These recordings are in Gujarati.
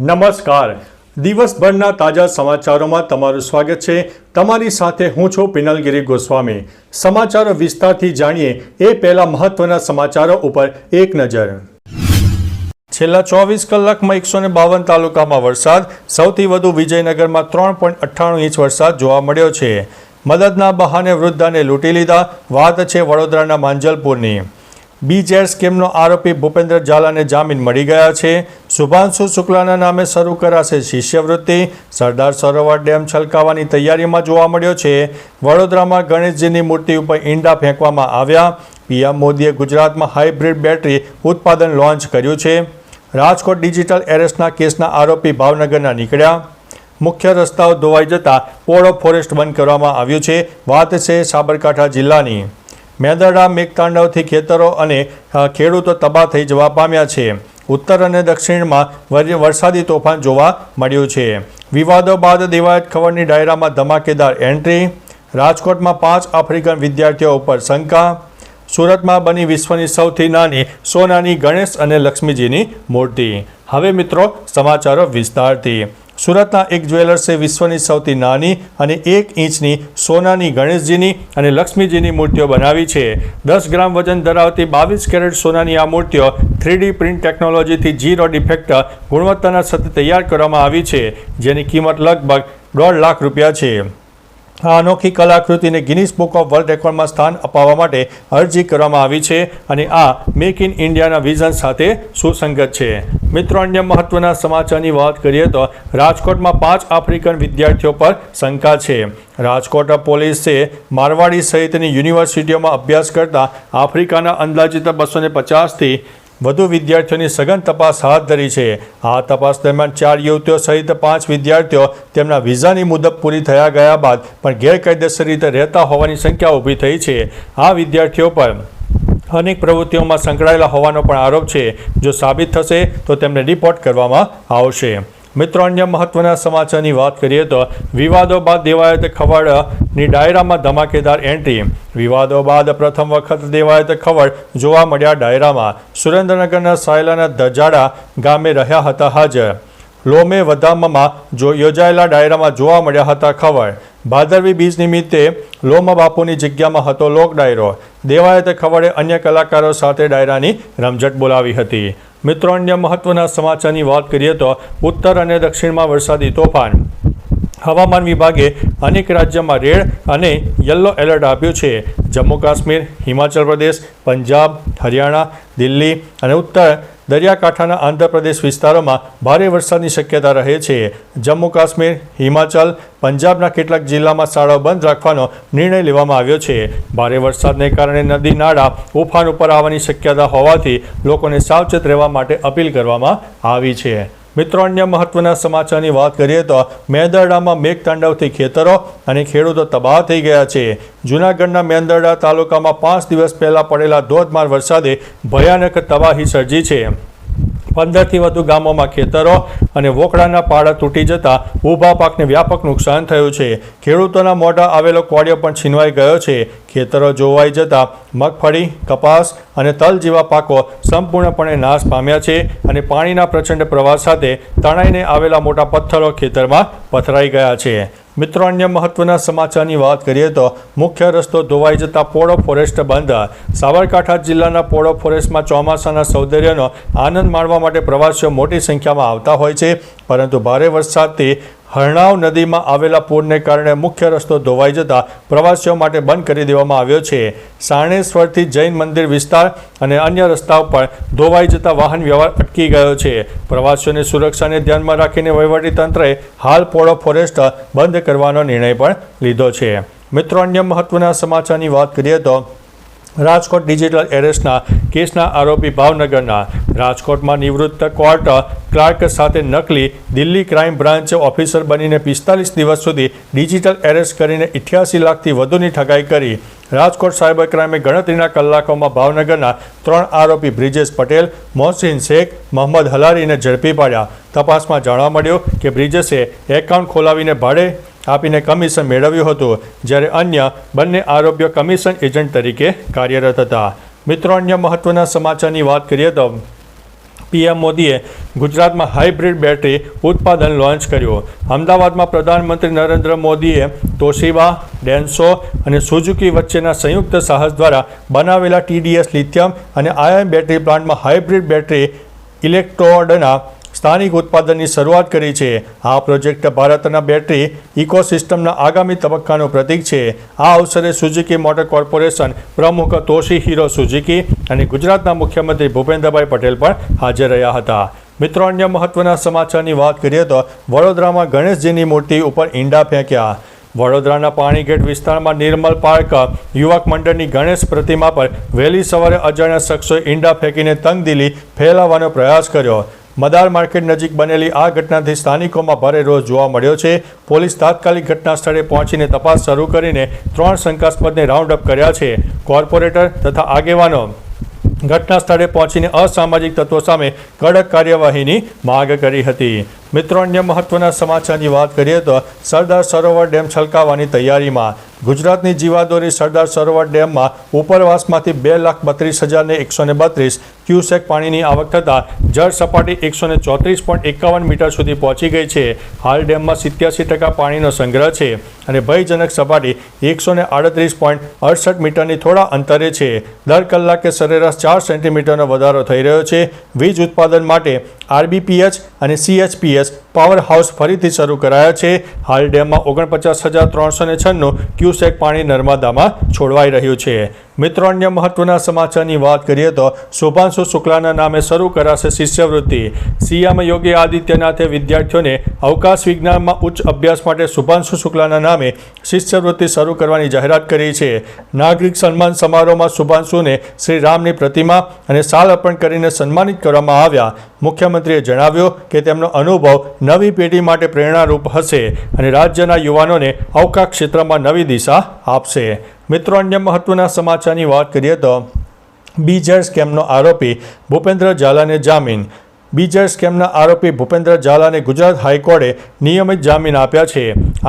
નમસ્કાર. દિવસભરના તાજા સમાચારોમાં તમારું સ્વાગત છે. તમારી સાથે હું છું પિનલગીરી ગોસ્વામી. સમાચારો વિસ્તારથી જાણીએ એ પહેલા મહત્વના સમાચારો ઉપર એક નજર. છેલ્લા 24 કલાકમાં 152 તાલુકામાં વરસાદ. સૌથી વધુ વિજયનગરમાં 3.98 ઇંચ વરસાદ જોવા મળ્યો છે. મદદના બહાને વૃદ્ધાને લૂંટી લીધા. વાત છે વડોદરાના માંજલપુરની. BJR સ્કીમનો આરોપી ભૂપેન્દ્ર ઝાલાને જામીન મળી ગયા છે. શુભાંશુ શુક્લાના નામે શરૂ કરાશે શિષ્યવૃત્તિ. સરદાર સરોવર ડેમ છલકાવવાની તૈયારીમાં જોવા મળ્યો છે. વડોદરામાં ગણેશજીની મૂર્તિ ઉપર ઈંડા ફેંકવામાં આવ્યા. PM મોદીએ ગુજરાતમાં હાઇબ્રિડ બેટરી ઉત્પાદન લોન્ચ કર્યું છે. રાજકોટ ડિજિટલ એરેસ્ટના કેસના આરોપી ભાવનગરના નીકળ્યા. મુખ્ય રસ્તાઓ ધોવાઈ જતા પોળો ફોરેસ્ટ બંધ કરવામાં આવ્યું છે. વાત છે સાબરકાંઠા જિલ્લાની. મેંદરડા મેઘતાંડવથી ખેતરો અને ખેડૂતો તબાહ થઈ જવા પામ્યા છે. ઉત્તર અને દક્ષિણમાં વરસાદી તોફાન જોવા મળ્યું છે. વિવાદો બાદ દેવાયત ખબરની ડાયરામાં ધમાકેદાર એન્ટ્રી. રાજકોટમાં 5 આફ્રિકન વિદ્યાર્થીઓ ઉપર શંકા. સુરતમાં બની વિશ્વની સૌથી નાની સોનાની ગણેશ અને લક્ષ્મીજીની મૂર્તિ. હવે મિત્રો સમાચારો વિસ્તારથી. સુરતના એક જ્વેલર્સે વિશ્વની સૌથી નાની અને 1 ઇંચની સોનાની ગણેશજીની અને લક્ષ્મીજીની મૂર્તિઓ બનાવી છે. 10 ગ્રામ વજન ધરાવતી 22 કેરેટ સોનાની આ મૂર્તિઓ 3D પ્રિન્ટ ટેકનોલોજીથી ઝીરો ડિફેક્ટ ગુણવત્તાના સાથે તૈયાર કરવામાં આવી છે, જેની કિંમત લગભગ 1.5 લાખ રૂપિયા છે. આ અનોખી કલાકૃતિને ગિનિસ બુક ઓફ વર્લ્ડ રેકોર્ડમાં સ્થાન અપાવવા માટે અરજી કરવામાં આવી છે અને આ મેક ઇન ઇન્ડિયાના વિઝન સાથે સુસંગત છે. મિત્રો, અન્ય મહત્વના સમાચારની વાત કરીએ તો રાજકોટમાં 5 આફ્રિકન વિદ્યાર્થીઓ પર શંકા છે. રાજકોટ પોલીસે મારવાડી સહિતની યુનિવર્સિટીઓમાં અભ્યાસ કરતા આફ્રિકાના અંદાજિત 250થી વધુ વિદ્યાર્થીઓની સઘન તપાસ હાથ ધરી છે. આ તપાસ દરમિયાન 4 યુવતીઓ સહિત 5 વિદ્યાર્થીઓ તેમના વિઝાની મુદત પૂરી થયા ગયા બાદ પણ ગેરકાયદેસર રીતે રહેતા હોવાની શંકા ઊભી થઈ છે. આ વિદ્યાર્થીઓ પર અનેક પ્રવૃત્તિઓમાં સંકળાયેલા હોવાનો પણ આરોપ છે. જો સાબિત થશે તો તેમને રિપોર્ટ કરવામાં આવશે. મિત્રો, અન્ય મહત્વના સમાચારની વાત કરીએ તો વિવાદો બાદ દેવાયત ખવડની ડાયરામાં ધમાકેદાર એન્ટ્રી. વિવાદો બાદ પ્રથમ વખત દેવાયત ખવડ જોવા મળ્યા ડાયરામાં. સુરેન્દ્રનગરના સાયલાના ધજાડા ગામે રહ્યા હતા હાજર. લોમે વધામમાં યોજાયેલા ડાયરામાં જોવા મળ્યા હતા ખવડ. ભાદરવી બીજ નિમિત્તે લોમા બાપુની જગ્યામાં હતો લોક ડાયરો. દેવાયત ખવડે અન્ય કલાકારો સાથે ડાયરાની રમઝટ બોલાવી હતી. મિત્રો, અન્ય મહત્વના સમાચારની વાત કરીએ તો ઉત્તર અને દક્ષિણમાં વરસાદી તોફાન. હવામાન વિભાગે અનેક રાજ્યોમાં રેડ અને યલો એલર્ટ આપ્યું છે. જમ્મુ કાશ્મીર, હિમાચલ પ્રદેશ, પંજાબ, હરિયાણા, દિલ્હી અને ઉત્તર દરિયાકાંઠાના આંધ્રપ્રદેશ વિસ્તારોમાં ભારે વરસાદની શક્યતા રહે છે. જમ્મુ કાશ્મીર, હિમાચલ, પંજાબના કેટલાક જિલ્લામાં શાળાઓ બંધ રાખવાનો નિર્ણય લેવામાં આવ્યો છે. ભારે વરસાદને કારણે નદી નાળા ઉફાન ઉપર આવવાની શક્યતા હોવાથી લોકોને સાવચેત રહેવા માટે અપીલ કરવામાં આવી છે. મિત્રો, અન્ય મહત્વના સમાચારની વાત કરીએ તો મેંદરડામાં મેઘતાંડવથી ખેતરો અને ખેડૂતો તબાહ થઈ ગયા છે. જૂનાગઢના મેંદરડા તાલુકામાં 5 દિવસ પહેલા પડેલા ધોધમાર વરસાદે ભયાનક તબાહી સર્જી છે. 15થી વધુ ગામોમાં ખેતરો અને વોકડાના પાડા તૂટી જતા ઊભા પાકને વ્યાપક નુકસાન થયું છે. ખેડૂતોના મોઢા આવેલો કોળિયો પણ છીનવાઈ ગયો છે. ખેતરો જોવાઈ જતા મગફળી, કપાસ અને તલ જેવા પાકો સંપૂર્ણપણે નાશ પામ્યા છે અને પાણીના પ્રચંડ પ્રવાહ સાથે તણાઈને આવેલા મોટા પથ્થરો ખેતરમાં પથરાઈ ગયા છે. મિત્રો, અન્ય મહત્વના સમાચારની વાત કરીએ તો મુખ્ય રસ્તો ધોવાઈ જતા પોળો ફોરેસ્ટ બંધ. સાબરકાંઠા જિલ્લાના પોળો ફોરેસ્ટમાં ચોમાસાના સૌંદર્યનો આનંદ માણવા માટે પ્રવાસીઓ મોટી સંખ્યામાં આવતા હોય છે, પરંતુ ભારે વરસાદથી હરણાવ નદીમાં આવેલા પૂરને કારણે મુખ્ય રસ્તો ધોવાઈ જતા પ્રવાસીઓ માટે બંધ કરી દેવામાં આવ્યો છે. સાણેશ્વરથી જૈન મંદિર વિસ્તાર અને અન્ય રસ્તાઓ પર ધોવાઈ જતા વાહન વ્યવહાર અટકી ગયો છે. પ્રવાસીઓની સુરક્ષાને ધ્યાનમાં રાખીને વહીવટીતંત્રએ હાલ પોળો ફોરેસ્ટ બંધ કરવાનો નિર્ણય પણ લીધો છે. મિત્રો, અન્ય મહત્વના સમાચારની વાત કરીએ તો રાજકોટ ડિજિટલ એરેસ્ટના કેસના આરોપી ભાવનગરના. રાજકોટમાં નિવૃત્ત કોર્ટ ક્લાર્ક સાથે નકલી દિલ્હી ક્રાઇમ બ્રાન્ચ ઓફિસર બનીને 45 દિવસ સુધી ડિજિટલ એરેસ્ટ કરીને 88 લાખથી વધુની ઠગાઈ કરી. રાજકોટ સાયબર ક્રાઇમે ગણતરીના કલાકોમાં ભાવનગરના 3 આરોપી બ્રિજેશ પટેલ, મોહસિન શેખ, મોહમ્મદ હલારીને ઝડપી પાડ્યા. તપાસમાં જાણવા મળ્યું કે બ્રિજેશે એકાઉન્ટ ખોલાવીને ભાડે આપીને કમિશન મેળવ્યું હતું, જ્યારે અન્ય બંને આરોપીઓ કમિશન એજન્ટ તરીકે કાર્યરત હતા. મિત્રો, અન્ય મહત્વના સમાચારની વાત કરીએ તો પીએમ મોદીએ ગુજરાતમાં હાઇબ્રિડ બેટરી ઉત્પાદન લોન્ચ કર્યું. અમદાવાદમાં પ્રધાનમંત્રી નરેન્દ્ર મોદીએ તોશિબા, ડેન્સો અને સુઝુકી વચ્ચેના સંયુક્ત સાહસ દ્વારા બનાવેલા TDS લિથિયમ અને આયન બેટરી પ્લાન્ટમાં હાઇબ્રિડ બેટરી ઇલેક્ટ્રોડના સ્થાનિક ઉત્પાદનની શરૂઆત કરી છે. આ પ્રોજેક્ટ ભારતના બેટરી ઇકોસિસ્ટમના આગામી તબક્કાનું પ્રતીક છે. આ અવસરે સુઝુકી મોટર કોર્પોરેશન પ્રમુખ તોશીહિરો સુઝુકી અને ગુજરાતના મુખ્યમંત્રી ભૂપેન્દ્રભાઈ પટેલ પણ હાજર રહ્યા હતા. મિત્રો, અન્ય મહત્વના સમાચારની વાત કરીએ તો વડોદરામાં ગણેશજીની મૂર્તિ ઉપર ઈંડા ફેંક્યા. વડોદરાના પાણીગેટ વિસ્તારમાં નિર્મલ પાર્ક યુવક મંડળની ગણેશ પ્રતિમા પર વહેલી સવારે અજાણ્યા શખ્સોએ ઈંડા ફેંકીને તંગદિલી ફેલાવવાનો પ્રયાસ કર્યો. મદાર માર્કેટ નજીક બનેલી આ ઘટનાથી સ્થાનિકોમાં ભારે રોષ જોવા મળ્યો છે. પોલીસ તાત્કાલિક ઘટના સ્થળે પહોંચીને તપાસ શરૂ કરીને 3 શંકાસ્પદને રાઉન્ડ અપ કર્યા છે. કોર્પોરેટર તથા આગેવાનો ઘટના સ્થળે પહોંચીને અસામાજિક તત્વો સામે કડક કાર્યવાહીની માંગ કરી હતી. મિત્રો, અન્ય મહત્વના સમાચારની વાત કરીએ તો સરદાર સરોવર ડેમ છલકાવવાની તૈયારીમાં. ગુજરાતની જીવાદોરી સરદાર સરોવર ડેમમાં ઉપરવાસમાંથી 2,32,132 ક્યુસેક પાણીની આવક થતાં જળ સપાટી 134.51 મીટર સુધી પહોંચી ગઈ છે. હાલ ડેમમાં 87% પાણીનો સંગ્રહ છે અને ભયજનક સપાટી 138.68 મીટરની થોડા અંતરે છે. દર કલાકે સરેરાશ 4 સેન્ટીમીટરનો વધારો થઈ રહ્યો છે. વીજ ઉત્પાદન માટે RBPH અને CHPS પાવર હાઉસ ફરીથી શરૂ કરાયા છે. હાલ ડેમમાં 49,396 ક્યુસેક પાણી નર્મદામાં છોડવાઈ રહ્યું છે. મિત્રો, અન્ય મહત્વના સમાચારની વાત કરીએ તો શુભાંશુ શુક્લાના નામે શરૂ કરાશે શિષ્યવૃત્તિ. CM યોગી આદિત્યનાથે વિદ્યાર્થીઓને અવકાશ વિજ્ઞાનમાં ઉચ્ચ અભ્યાસ માટે શુભાંશુ શુક્લાના નામે શિષ્યવૃત્તિ શરૂ કરવાની જાહેરાત કરી છે. નાગરિક સન્માન સમારોહમાં શુભાંશુને શ્રી રામની પ્રતિમા અને શાલ અર્પણ કરીને સન્માનિત કરવામાં આવ્યા. મુખ્યમંત્રીએ જણાવ્યું કે તેમનો અનુભવ નવી પેઢી માટે પ્રેરણારૂપ હશે અને રાજ્યના યુવાનોને અવકાશ ક્ષેત્રમાં નવી દિશા આપશે. મિત્રો, અન્ય મહત્વના સમાચારની વાત કરીએ તો બીજેડ સ્કેમનો આરોપી ભૂપેન્દ્ર ઝાલાને જામીન. બીજેડ સ્કેમના આરોપી ભૂપેન્દ્ર ઝાલાને ગુજરાત હાઈકોર્ટે નિયમિત જામીન આપ્યા છે.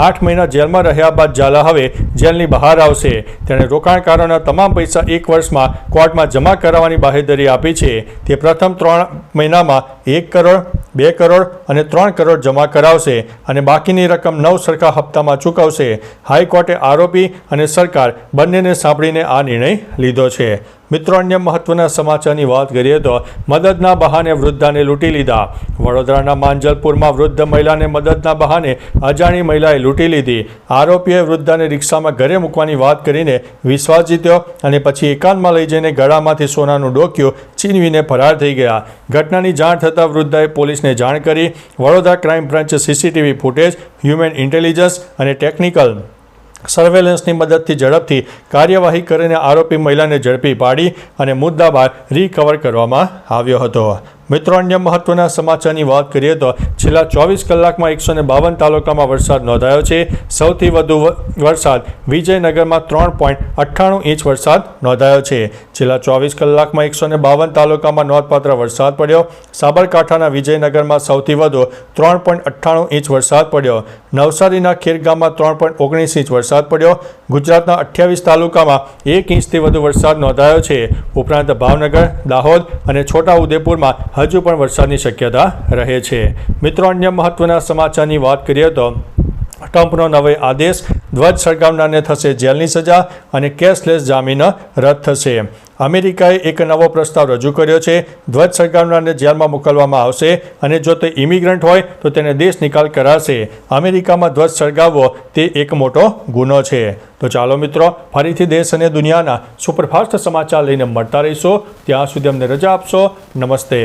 8 મહિના જેલમાં રહ્યા બાદ ઝાલા હવે જેલની બહાર આવશે. તેણે રોકાણકારોના તમામ પૈસા 1 વર્ષમાં કોર્ટમાં જમા કરાવવાની બાહેધરી આપી છે. તે પ્રથમ 3 મહિનામાં 1 કરોડ, 2 કરોડ અને 3 કરોડ જમા કરાવશે અને બાકીની રકમ 9 સરખા હપ્તામાં ચૂકવશે. હાઈકોર્ટે આરોપી અને સરકાર બંનેને સાંભળીને આ નિર્ણય લીધો છે. મિત્રો, અન્ય મહત્વના સમાચારની વાત કરીએ તો મદદના બહાને વૃદ્ધાને લૂંટી લીધા. વડોદરાના માંજલપુરમાં વૃદ્ધ મહિલાને મદદના બહાને અજાણી મહિલાએ લૂંટી લીધી. આરોપીએ વૃદ્ધાને રિક્ષામાં ઘરે મૂકવાની વાત કરીને વિશ્વાસ જીત્યો અને પછી એકાંતમાં લઈ જઈને ગળામાંથી સોનાનું ડોક્યું છીનવીને ફરાર થઈ ગયા. ઘટનાની જાણ થતાં વૃદ્ધાએ પોલીસને જાણ કરી. વડોદરા ક્રાઇમ બ્રાન્ચે CCTV ફૂટેજ, હ્યુમન ઇન્ટેલિજન્સ અને ટેકનિકલ સર્વેલન્સની મદદથી ઝડપથી કાર્યવાહી કરીને આરોપી મહિલાને ઝડપી પાડી અને મુદ્દામાલ રિકવર કરવામાં આવ્યો હતો. મિત્રો, અન્ય મહત્વના સમાચારની વાત કરીએ તો છેલ્લા 24 કલાકમાં 152 તાલુકામાં વરસાદ નોંધાયો છે. સૌથી વધુ વરસાદ વિજયનગરમાં 3.98 ઇંચ વરસાદ નોંધાયો છે. છેલ્લા 24 કલાકમાં 152 તાલુકામાં નોંધપાત્ર વરસાદ પડ્યો. સાબરકાંઠાના વિજયનગરમાં સૌથી વધુ 3.98 ઇંચ વરસાદ પડ્યો. નવસારીના ખેરગામમાં 3.19 ઇંચ વરસાદ પડ્યો. ગુજરાતના 28 તાલુકામાં 1 ઇંચથી વધુ વરસાદ નોંધાયો છે. ઉપરાંત ભાવનગર, દાહોદ અને છોટાઉદેપુરમાં હજુ પણ વરસાદની શક્યતા રહે છે. મિત્રો, અન્ય મહત્વના સમાચારની વાત કરીએ તો ટ્રમ્પનો નવો આદેશ. ધ્વજ સળગાવનારને થશે જેલની સજા અને કેશલેસ જામીન રદ થશે. અમેરિકાએ એક નવો પ્રસ્તાવ રજૂ કર્યો છે. ધ્વજ સળગાવનારને જેલમાં મોકલવામાં આવશે અને જો તે ઇમિગ્રન્ટ હોય તો તેને દેશ નિકાલ કરાશે. અમેરિકામાં ધ્વજ સળગાવવો તે એક મોટો ગુનો છે. તો ચાલો મિત્રો, ફરીથી દેશ અને દુનિયાના સુપરફાસ્ટ સમાચાર લઈને મળતા રહીશું. ત્યાં સુધી અમને રજા આપશો. નમસ્તે.